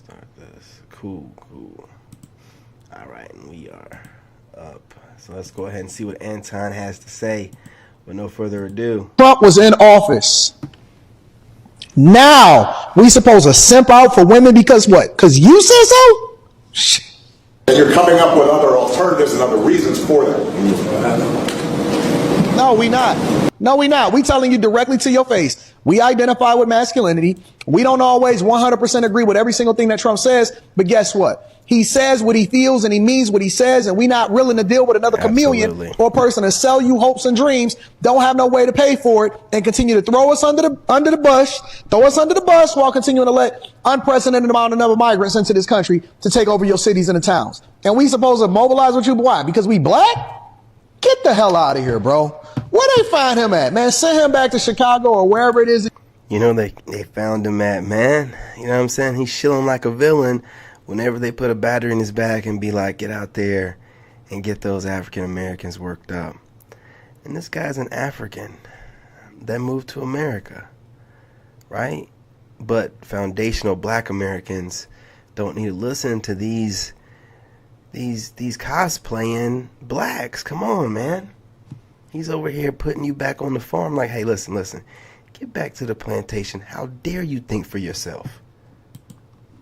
start this. Cool. All right, and we are up. So let's go ahead and see what Anton has to say. With no further ado. Trump was in office. Now we supposed to simp out for women because what? Because you said so? And you're coming up with other alternatives and other reasons for that. No, we not. No, we not. We telling you directly to your face. We identify with masculinity. We don't always 100% agree with every single thing that Trump says, but guess what? He says what he feels and he means what he says, and we not willing to deal with another chameleon or person to sell you hopes and dreams, don't have no way to pay for it, and continue to throw us under the bus while continuing to let unprecedented amount of migrants into this country to take over your cities and the towns. And we supposed to mobilize with you, why? Because we black? Get the hell out of here, bro. Where they find him at, man? Send him back to Chicago or wherever it is. You know, they found him at, man. You know what I'm saying? He's chilling like a villain whenever they put a battery in his back and be like, get out there and get those African Americans worked up. And this guy's an African that moved to America, right? But foundational black Americans don't need to listen to these cosplaying blacks. Come on, man. He's over here putting you back on the farm like, hey, listen. Get back to the plantation. How dare you think for yourself?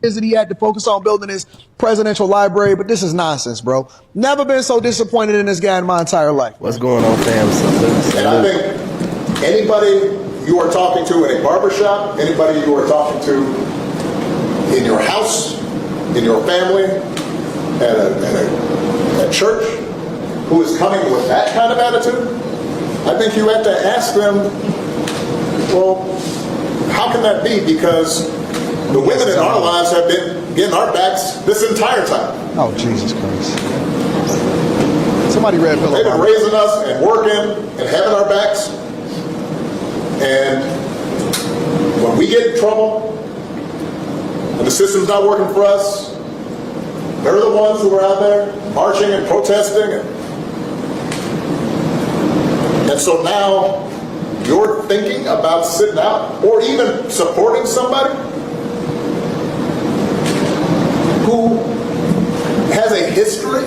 Is it he had to focus on building his presidential library, but this is nonsense, bro. Never been so disappointed in this guy in my entire life. What's going on, fam? And I think anybody you are talking to in a barbershop, anybody you are talking to in your house, in your family, at a church, who is coming with that kind of attitude, I think you have to ask them, well, how can that be? Because the women in our lives have been getting our backs this entire time. Oh, Jesus Christ. Somebody read Bill. They've been raising us and working and having our backs. And when we get in trouble and the system's not working for us, they're the ones who are out there marching and protesting. And so now you're thinking about sitting out or even supporting somebody who has a history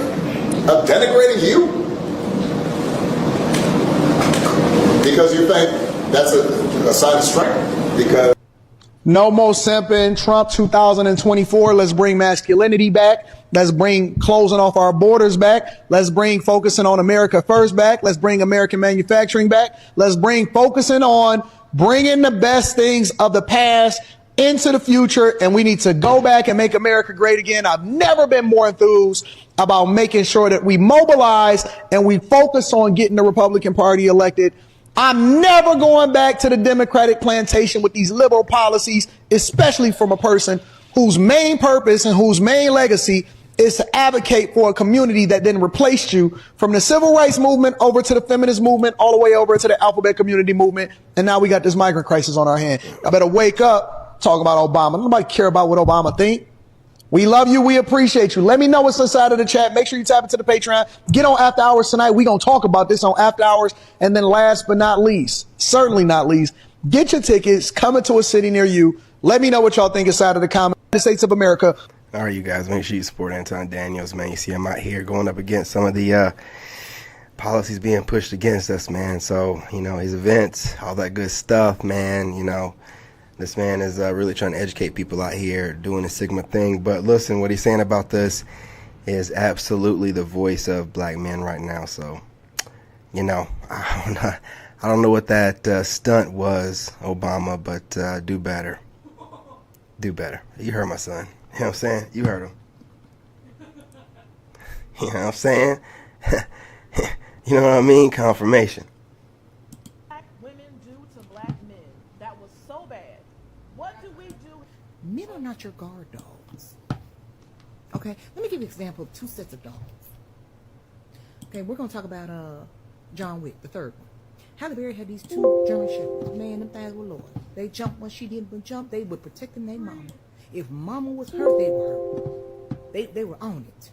of denigrating you because you think that's a sign of strength. Because no more simping. Trump 2024. Let's bring masculinity back. Let's bring closing off our borders back. Let's bring focusing on America first back. Let's bring American manufacturing back. Let's bring focusing on bringing the best things of the past into the future. And we need to go back and make America great again. I've never been more enthused about making sure that we mobilize and we focus on getting the Republican Party elected. I'm never going back to the Democratic plantation with these liberal policies, especially from a person whose main purpose and whose main legacy is to advocate for a community that then replaced you from the civil rights movement over to the feminist movement, all the way over to the alphabet community movement. And now we got this migrant crisis on our hand. I better wake up, talk about Obama. Nobody care about what Obama think. We love you. We appreciate you. Let me know what's inside of the chat. Make sure you tap into the Patreon. Get on After Hours tonight. We're going to talk about this on After Hours. And then last but not least, certainly not least, get your tickets, coming to a city near you. Let me know what y'all think inside of the comments. United States of America. All right, you guys, make sure you support Anton Daniels, man. You see him out here going up against some of the policies being pushed against us, man. So, you know, his events, all that good stuff, man. You know, this man is really trying to educate people out here doing the Sigma thing. But listen, what he's saying about this is absolutely the voice of black men right now. So, you know, I don't know what that stunt was, Obama, but do better. Do better. You heard my son. You know what I'm saying? You heard him. You know what I'm saying? You know what I mean? Confirmation. Black women do to black men. That was so bad. What do we do? Men are not your guard dogs. Okay, let me give you an example of two sets of dogs. Okay, we're going to talk about John Wick, the third one. Halle Berry had these two German shepherds. Man, them things were loyal. They jumped when she didn't jump. They were protecting their mama. If mama was hurt, they were hurt. They were on it.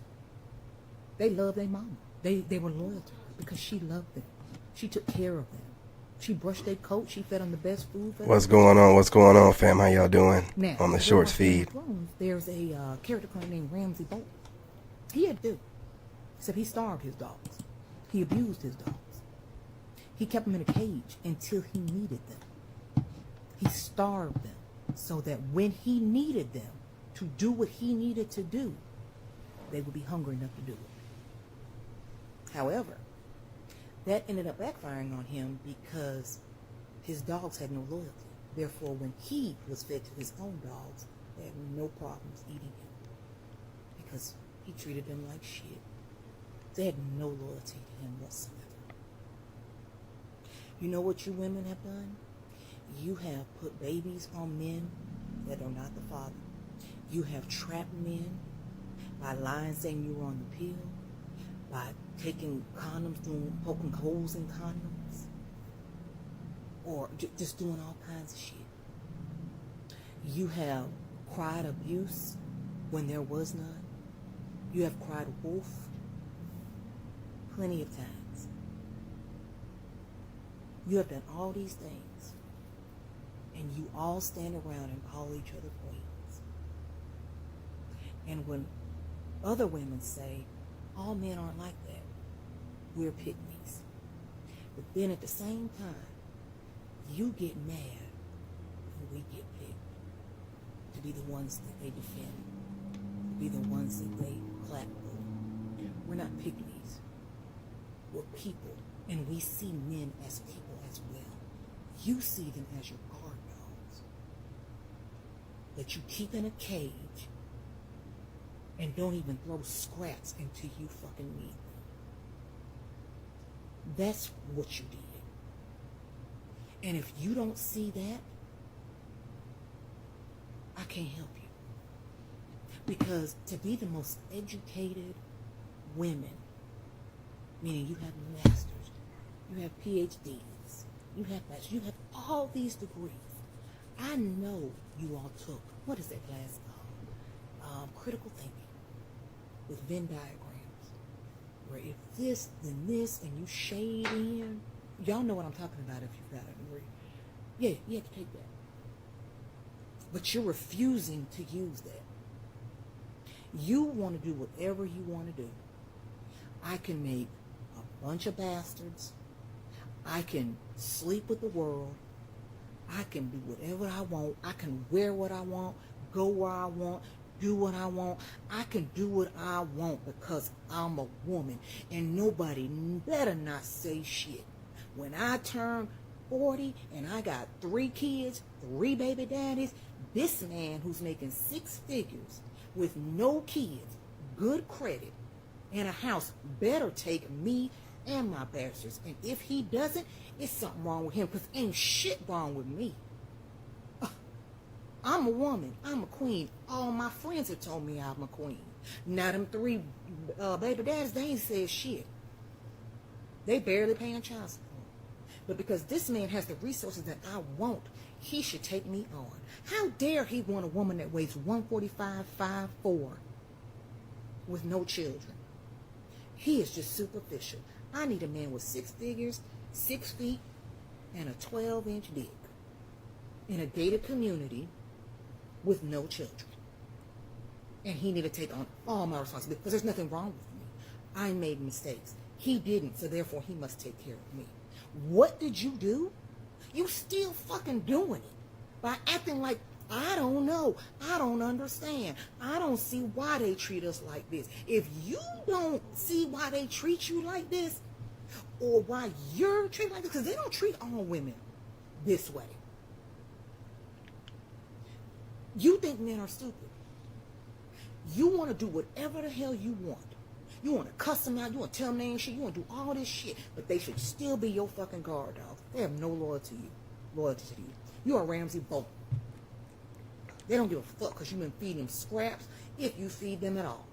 They loved their mama. They were loyal to her because she loved them. She took care of them. She brushed their coat. She fed them the best food. What's going on? What's going on, fam? How y'all doing Now, on the if you Shorts watch Game feed? of Thrones, there's a character named Ramsay Bolton. He had to. Except he starved his dogs. He abused his dogs. He kept them in a cage until he needed them. He starved them so that when he needed them to do what he needed to do, they would be hungry enough to do it. However, that ended up backfiring on him because his dogs had no loyalty. Therefore, when he was fed to his own dogs, they had no problems eating him because he treated them like shit. They had no loyalty to him whatsoever. You know what you women have done? You have put babies on men that are not the father. You have trapped men by lying, saying you were on the pill, by taking condoms, poking holes in condoms, or just doing all kinds of shit. You have cried abuse when there was none. You have cried wolf plenty of times. You have done all these things, and you all stand around and call each other queens. And when other women say, all men aren't like that, we're pygmies. But then at the same time, you get mad and we get picked to be the ones that they defend, to be the ones that they clap for. We're not pygmies. We're people, and we see men as people as well. You see them as your guard dogs that you keep in a cage and don't even throw scraps until you fucking need them. That's what you did. And if you don't see that, I can't help you. Because to be the most educated women, meaning you have masters, you have PhDs, you have bachelors, you have all these degrees. I know you all took, what is that class called? Critical thinking with Venn diagrams, where if this, then this, and you shade in, y'all know what I'm talking about if you've got a degree. Yeah, you have to take that. But you're refusing to use that. You want to do whatever you want to do. I can make a bunch of bastards. I can sleep with the world. I can do whatever I want. I can wear what I want, go where I want, do what I want. I can do what I want because I'm a woman. And nobody better not say shit. When I turn 40 and I got 3 kids, 3 baby daddies, this man who's making 6 figures with no kids, good credit, and a house better take me and my bastards. And if he doesn't, it's something wrong with him, because ain't shit wrong with me. I'm a woman. I'm a queen. All my friends have told me I'm a queen. Now them 3 baby daddies, they ain't said shit. They barely paying child support. But because this man has the resources that I want, he should take me on. How dare he want a woman that weighs 145, 5'4", with no children? He is just superficial. I need a man with 6 figures, 6 feet, and a 12-inch dick in a gated community with no children. And he need to take on all my responsibility, because there's nothing wrong with me. I made mistakes. He didn't, so therefore he must take care of me. What did you do? You still fucking doing it by acting like, I don't know, I don't understand, I don't see why they treat us like this. If you don't see why they treat you like this, or why you're treated like this, because they don't treat all women this way. You think men are stupid. You want to do whatever the hell you want. You want to cuss them out. You want to tell them they ain't shit. You want to do all this shit. But they should still be your fucking guard dogs. They have no loyalty to you. You are Ramsay Bolton. They don't give a fuck because you've been feeding them scraps, if you feed them at all.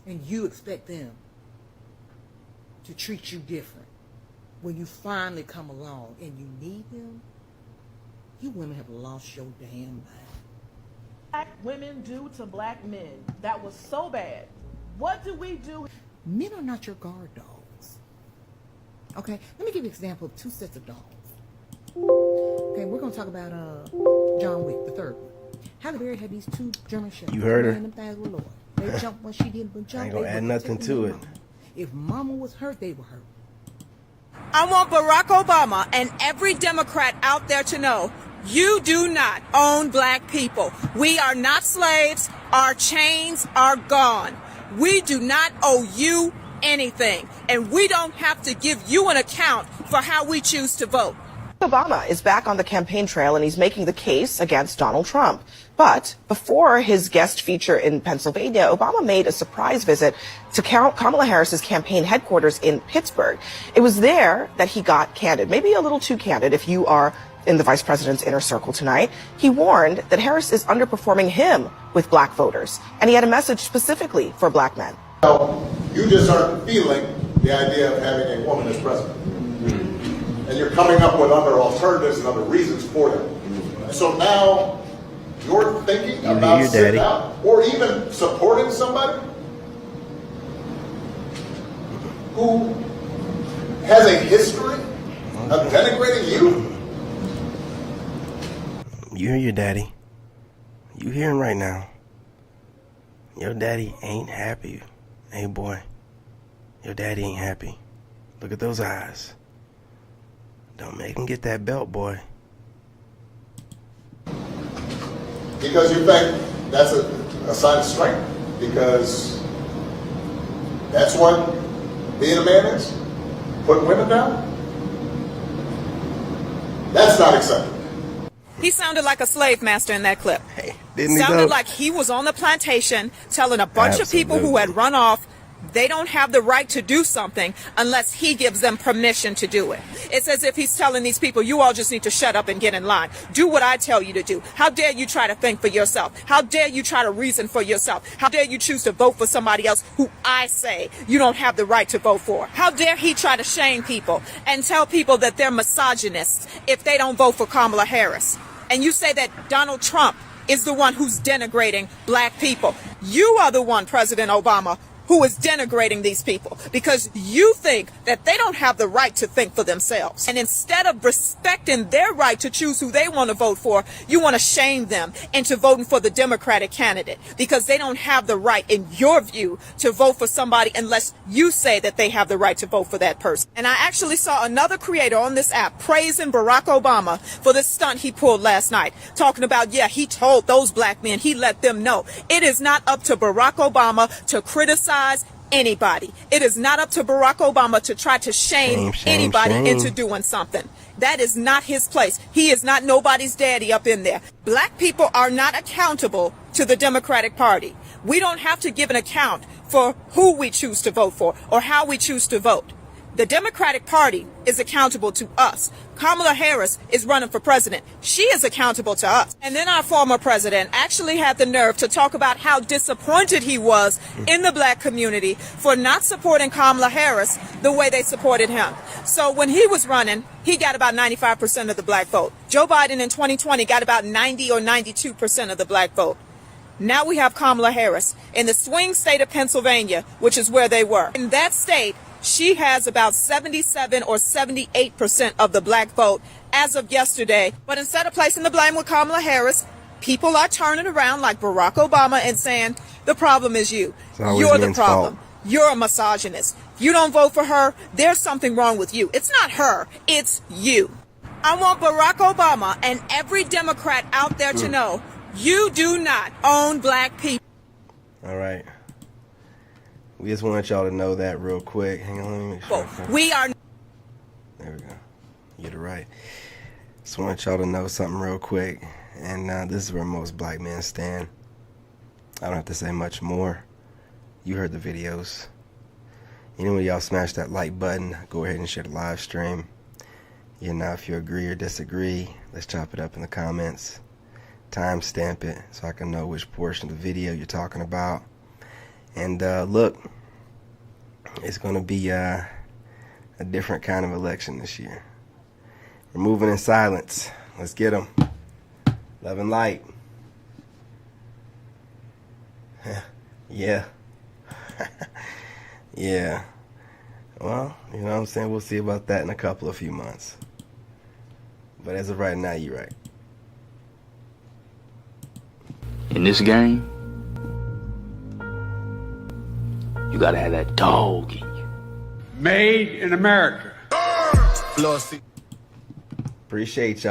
And you expect them to treat you different when you finally come along and you need them. You women have lost your damn mind. Black women do to black men that was so bad. What do we do? Men are not your guard dogs. Okay, let me give you an example of two sets of dolls. Okay, we're gonna talk about John Wick, the third one. Halle Berry had these two German shepherds. You heard her. And them things were Lord. They jumped when she didn't jump. I ain't gonna add nothing to it. If mama was hurt, they were hurt. I want Barack Obama and every Democrat out there to know you do not own black people. We are not slaves. Our chains are gone. We do not owe you anything, and we don't have to give you an account for how we choose to vote. Obama is back on the campaign trail and he's making the case against Donald Trump. But before his guest feature in Pennsylvania, Obama made a surprise visit to Kamala Harris's campaign headquarters in Pittsburgh. It was there that he got candid, maybe a little too candid if you are in the vice president's inner circle tonight. He warned that Harris is underperforming him with black voters, and he had a message specifically for black men. You just aren't feeling the idea of having a woman as president. And you're coming up with other alternatives and other reasons for them. So now you're thinking about sitting out or even supporting somebody who has a history of denigrating you. You hear your daddy. You hear him right now. Your daddy ain't happy. Hey, boy. Your daddy ain't happy. Look at those eyes. Don't make him get that belt, boy. Because you think that's a sign of strength. Because that's what being a man is. Putting women down. That's not acceptable. He sounded like a slave master in that clip. Hey, didn't he? Sounded like he was on the plantation telling a bunch of people who had run off they don't have the right to do something unless he gives them permission to do it. It's as if he's telling these people, you all just need to shut up and get in line. Do what I tell you to do. How dare you try to think for yourself? How dare you try to reason for yourself? How dare you choose to vote for somebody else who I say you don't have the right to vote for? How dare he try to shame people and tell people that they're misogynists if they don't vote for Kamala Harris? And you say that Donald Trump is the one who's denigrating black people. You are the one, President Obama, who is denigrating these people because you think that they don't have the right to think for themselves. And instead of respecting their right to choose who they want to vote for, you want to shame them into voting for the Democratic candidate because they don't have the right, in your view, to vote for somebody unless you say that they have the right to vote for that person. And I actually saw another creator on this app praising Barack Obama for the stunt he pulled last night, talking about, yeah, he told those black men, he let them know. It is not up to Barack Obama to criticize anybody. It is not up to Barack Obama to try to shame anybody into doing something. That is not his place. He is not nobody's daddy up in there. Black people are not accountable to the Democratic Party. We don't have to give an account for who we choose to vote for or how we choose to vote. The Democratic Party is accountable to us. Kamala Harris is running for president. She is accountable to us. And then our former president actually had the nerve to talk about how disappointed he was in the black community for not supporting Kamala Harris the way they supported him. So when he was running, he got about 95% of the black vote. Joe Biden in 2020 got about 90 or 92% of the black vote. Now we have Kamala Harris in the swing state of Pennsylvania, which is where they were. In that state, she has about 77 or 78% of the black vote as of yesterday. But instead of placing the blame with Kamala Harris, people are turning around like Barack Obama and saying, the problem is you. You're the problem. You're a misogynist. You don't vote for her. There's something wrong with you. It's not her. It's you. I want Barack Obama and every Democrat out there to know you do not own black people. All right. We just want y'all to know that real quick. Hang on, let me make sure. We are. There we go. You're right. Just want y'all to know something real quick. And this is where most black men stand. I don't have to say much more. You heard the videos. Anyway, y'all smash that like button. Go ahead and share the live stream. You know, if you agree or disagree, let's chop it up in the comments. Timestamp it so I can know which portion of the video you're talking about. And look, it's going to be a different kind of election this year. We're moving in silence. Let's get them. Love and light. Yeah. Yeah. Well, you know what I'm saying? We'll see about that in a few months. But as of right now, you're right. In this game, you gotta have that dog in you. Made in America. Appreciate y'all.